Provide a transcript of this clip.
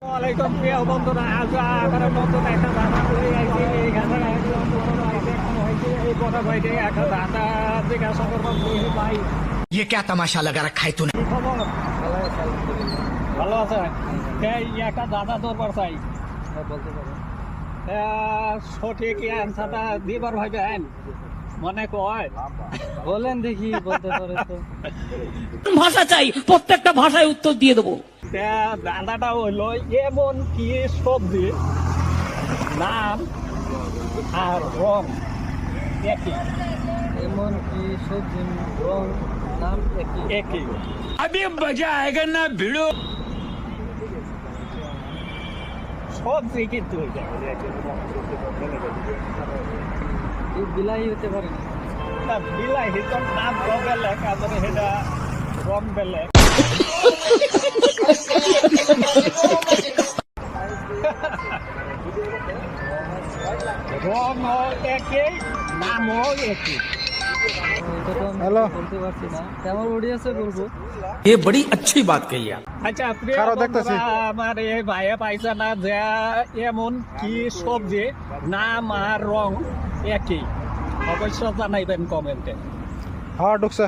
ওয়ালাইকুম প্রিয় বন্ধুরা, আজ আমার নতুন একটা দাদা হয়ে আইছি। এইখানে এই বড় ভাইকে একটা দাদা জিজ্ঞাসা করবো, ভাই ये क्या तमाशा लगा रखा है तूने? কি খবর? ভালো আছে? এই একটা দাদা দরবার চাই, বলতে পারো। সঠিক অ্যান্সারটা দিবার ভাইবেন মনে কয়। বলেন দেখি, বলতে পারে তো। ভাষা চাই, প্রত্যেকটা ভাষায় উত্তর দিয়ে দেবো। দাদাটা হইলো এমন কি সবজি নাম আর রং একই? এমন কি সবজি রং নাম একই? একই। अभी मजा आएगा ना भिड़ो। সবজি কিন্তু এই বিলাই হতে পারে না। বিলাহি তো নাম বেলেগ, তারপরে সেটা রং বেলেগ। রং একই, নামও একই। এটা তো আমি বলতে পারছি না। আমার অডিয়েন্সে বলবো। ये बड़ी अच्छी बात कही आप। আচ্ছা প্রিয় বন্ধুরা, আমার এই ভাইয়া পাইছে না যে এমন কি সবজি নাম আর রং একই? অবশ্য জানাইবেন কমেন্টে। হ্যাঁ ঢুকছে।